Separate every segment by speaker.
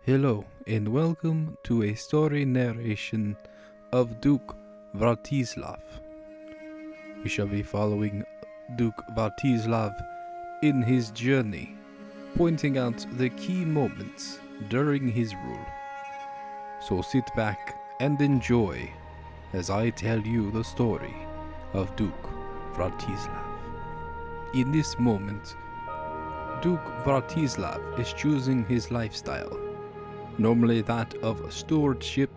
Speaker 1: Hello and welcome to a story narration of Duke Vartislav. We shall be following Duke Vartislav in his journey, pointing out the key moments during his rule. So sit back and enjoy as I tell you the story of Duke Vartislav. In this moment, Duke Vartislav is choosing his lifestyle. Normally that of stewardship,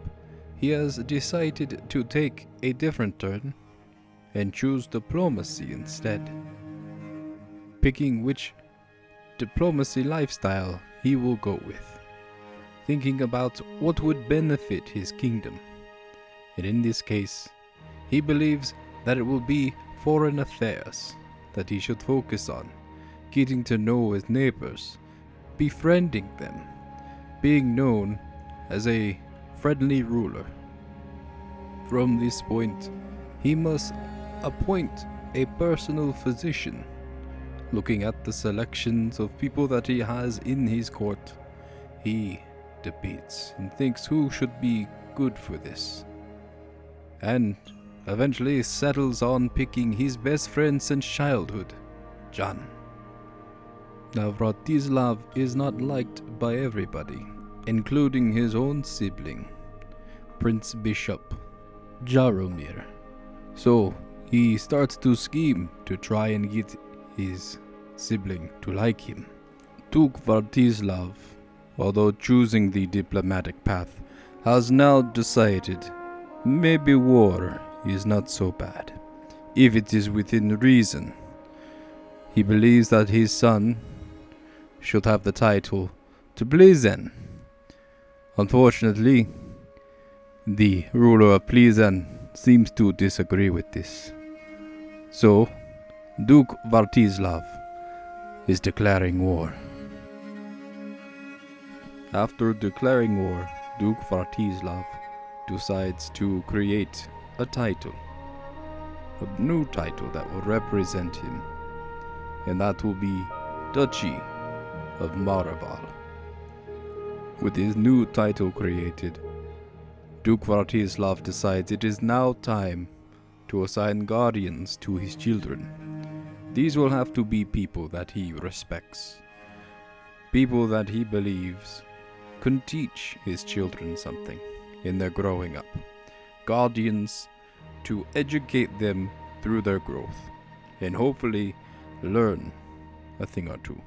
Speaker 1: he has decided to take a different turn and choose diplomacy instead, picking which diplomacy lifestyle he will go with, thinking about what would benefit his kingdom. And in this case, he believes that it will be foreign affairs that he should focus on, getting to know his neighbors, befriending them, being known as a friendly ruler. From this point, he must appoint a personal physician, looking at the selections of people that he has in his court. He debates and thinks who should be good for this, and eventually settles on picking his best friend since childhood, John. Now, Vratislav is not liked by everybody, including his own sibling, Prince Bishop Jaromir. So, he starts to scheme to try and get his sibling to like him. Duke Vartislav, although choosing the diplomatic path, has now decided maybe war is not so bad, if it is within reason. He believes that his son should have the title to Pleasant. Unfortunately, the ruler of Pleasant seems to disagree with this. So, Duke Vartislav is declaring war. After declaring war, Duke Vartislav decides to create a title, a new title that will represent him, and that will be Duchy of Maraval. With his new title created, Duke Vartislav decides it is now time to assign guardians to his children. These will have to be people that he respects, people that he believes can teach his children something in their growing up, guardians to educate them through their growth, and hopefully learn a thing or two.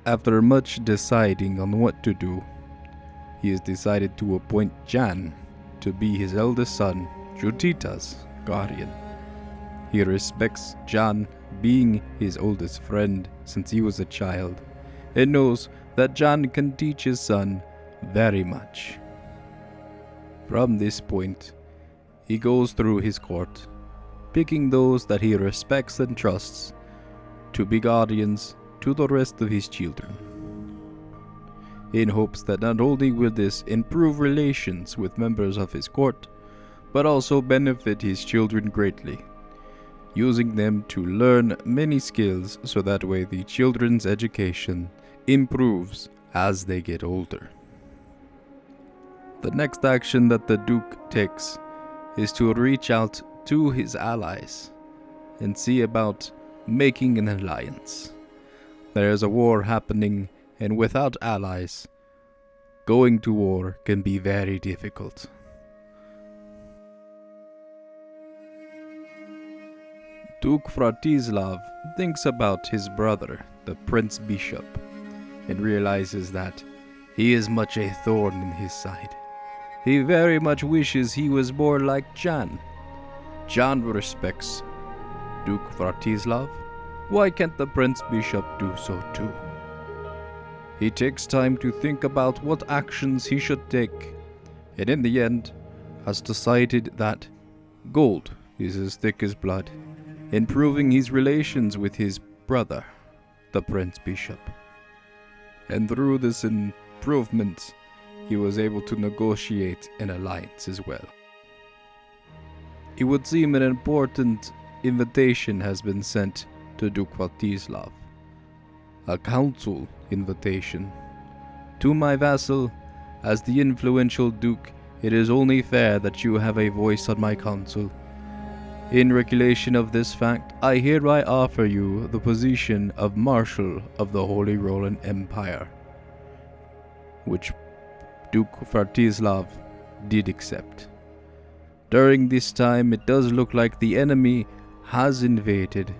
Speaker 1: After much deciding on what to do, he has decided to appoint Jan to be his eldest son, Judita's guardian. He respects Jan being his oldest friend since he was a child, and knows that Jan can teach his son very much. From this point, he goes through his court, picking those that he respects and trusts to be guardians to the rest of his children, in hopes that not only will this improve relations with members of his court, but also benefit his children greatly, using them to learn many skills so that way the children's education improves as they get older. The next action that the Duke takes is to reach out to his allies and see about making an alliance. There is a war happening, and without allies, going to war can be very difficult. Duke Vratislav thinks about his brother, the Prince Bishop, and realizes that he is much a thorn in his side. He very much wishes he was more like Jan. Jan respects Duke Vratislav. Why can't the Prince Bishop do so too? He takes time to think about what actions he should take, and in the end has decided that gold is as thick as blood, improving his relations with his brother, the Prince Bishop. And through this improvement, he was able to negotiate an alliance as well. It would seem an important invitation has been sent to Duke Vartislav, a council invitation To my vassal, as the influential duke, it is only fair that you have a voice on my council. In regulation of this fact, I hereby offer you the position of Marshal of the Holy Roman Empire, which Duke Vartislav did accept. During this time, it does look like the enemy has invaded,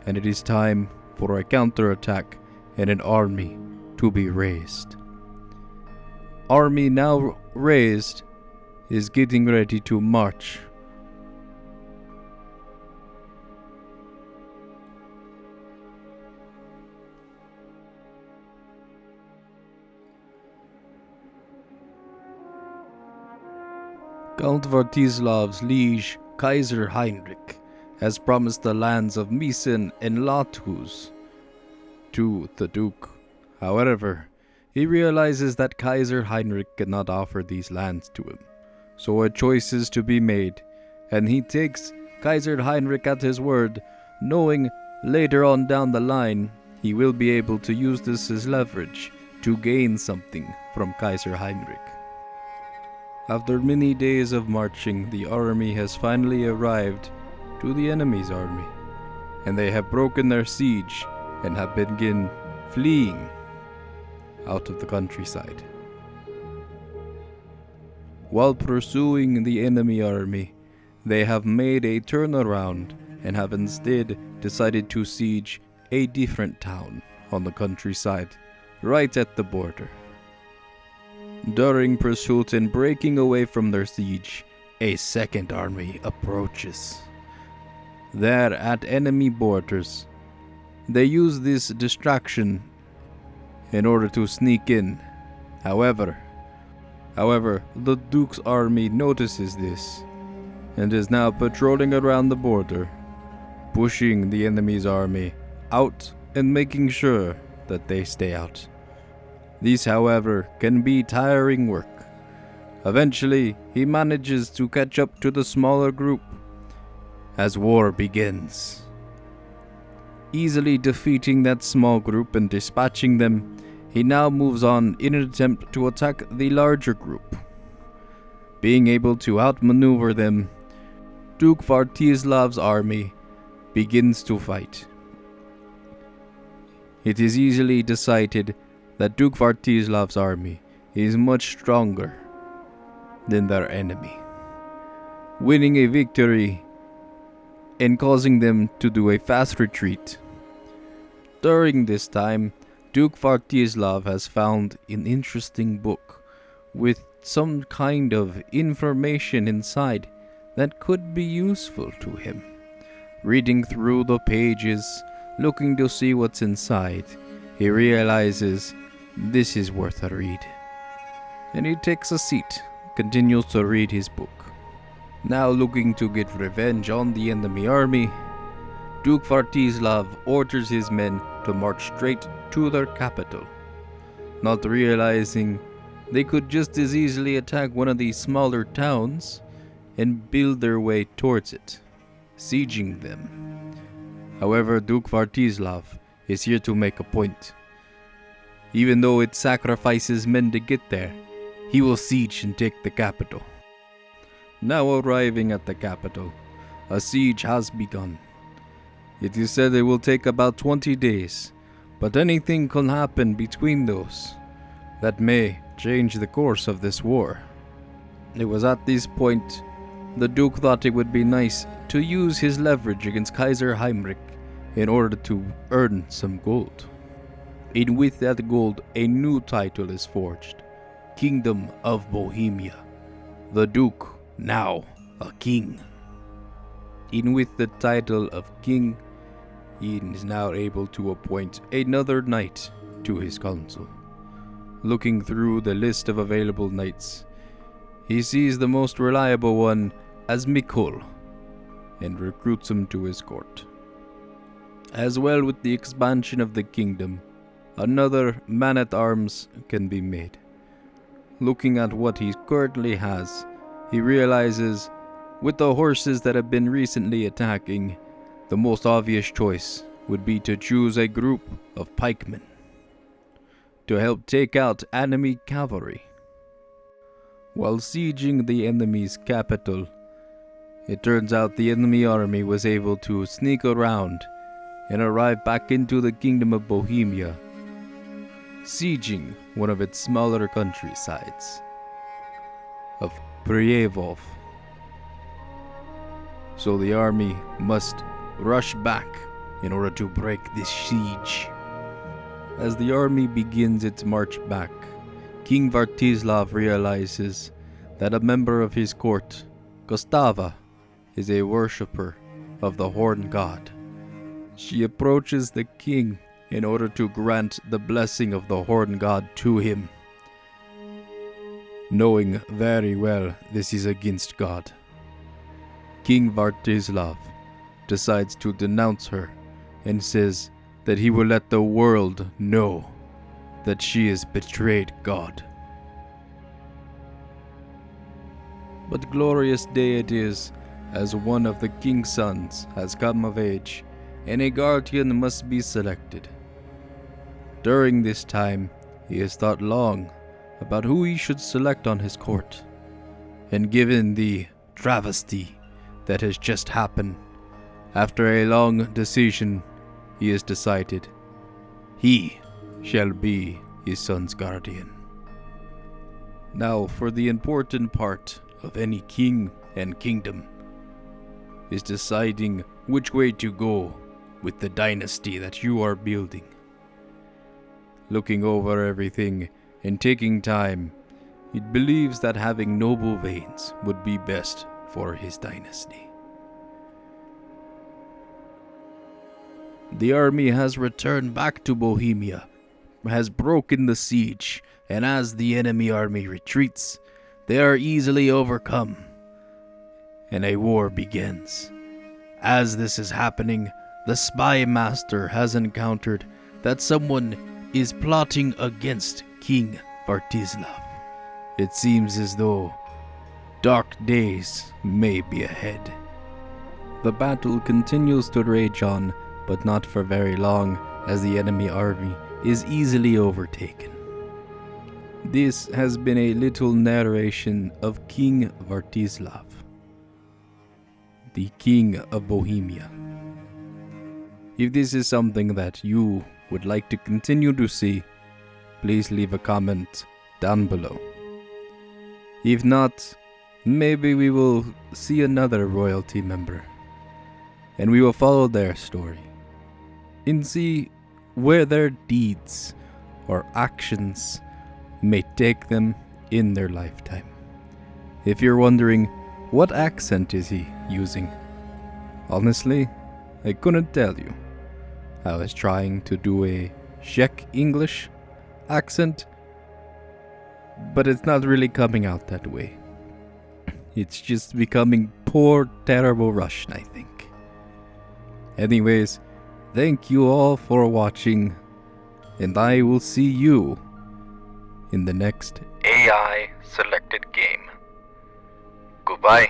Speaker 1: and it is time for a counterattack and an army to be raised. Army now raised is getting ready to march. Count Vartislav's liege, Kaiser Heinrich, has promised the lands of Meissen and Latus to the Duke. However, he realizes that Kaiser Heinrich cannot offer these lands to him, so a choice is to be made, and he takes Kaiser Heinrich at his word, knowing later on down the line he will be able to use this as leverage to gain something from Kaiser Heinrich. After many days of marching, the army has finally arrived to the enemy's army, and they have broken their siege and have begun fleeing out of the countryside. While pursuing the enemy army, they have made a turnaround and have instead decided to siege a different town on the countryside, right at the border. During pursuit and breaking away from their siege, a second army approaches. There at enemy borders, they use this distraction in order to sneak in. However, the Duke's army notices this and is now patrolling around the border, pushing the enemy's army out and making sure that they stay out. These, however, can be tiring work. Eventually, he manages to catch up to the smaller group as war begins. Easily defeating that small group and dispatching them, he now moves on in an attempt to attack the larger group. Being able to outmaneuver them, Duke Vartislav's army begins to fight. It is easily decided that Duke Vartislav's army is much stronger than their enemy, winning a victory and causing them to do a fast retreat. During this time, Duke Vartislav has found an interesting book with some kind of information inside that could be useful to him. Reading through the pages, looking to see what's inside, he realizes this is worth a read. And he takes a seat, continues to read his book. Now looking to get revenge on the enemy army, Duke Vartislav orders his men to march straight to their capital, not realizing they could just as easily attack one of these smaller towns and build their way towards it, sieging them. However, Duke Vartislav is here to make a point. Even though it sacrifices men to get there, he will siege and take the capital. Now arriving at the capital, a siege has begun. It is said it will take about 20 days, but anything can happen between those that may change the course of this war. It was at this point the Duke thought it would be nice to use his leverage against Kaiser Heinrich in order to earn some gold. And with that gold, a new title is forged, Kingdom of Bohemia. The Duke, now a king. And with the title of king, he is now able to appoint another knight to his council. Looking through the list of available knights, he sees the most reliable one as Mikul and recruits him to his court. As well, with the expansion of the kingdom, another man-at-arms can be made. Looking at what he currently has, he realizes with the horses that have been recently attacking, the most obvious choice would be to choose a group of pikemen. to help take out enemy cavalry. While sieging the enemy's capital, it turns out the enemy army was able to sneak around and arrive back into the kingdom of Bohemia, sieging one of its smaller countrysides of Prejevov. So the army must rush back in order to break this siege. As the army begins its march back, King Vartislav realizes that a member of his court, Gustava, is a worshipper of the Horn God. She approaches the king in order to grant the blessing of the Horn God to him, knowing very well this is against God. King Vartislav decides to denounce her and says that he will let the world know that she has betrayed God. But glorious day it is, as one of the king's sons has come of age, and a guardian must be selected. During this time, he has thought long about who he should select on his court, and given the travesty that has just happened, after a long decision, he has decided he shall be his son's guardian. Now, for the important part of any king and kingdom is deciding which way to go with the dynasty that you are building. Looking over everything and taking time, it believes that having noble veins would be best for his dynasty. The army has returned back to Bohemia, has broken the siege, and as the enemy army retreats, they are easily overcome, and a war begins. As this is happening, the spy master has encountered that someone is plotting against King Vartislav. It seems as though dark days may be ahead. The battle continues to rage on, but not for very long, as the enemy army is easily overtaken. This has been a little narration of King Vartislav, the King of Bohemia. If this is something that you would like to continue to see, please leave a comment down below. If not, maybe we will see another royalty member, and we will follow their story and see where their deeds or actions may take them in their lifetime. If you're wondering, what accent is he using? Honestly, I couldn't tell you. I was trying to do a Czech English accent, but it's not really coming out that way. It's just becoming poor, terrible Russian, I think. Anyways, thank you all for watching, and I will see you in the next AI selected game. Goodbye.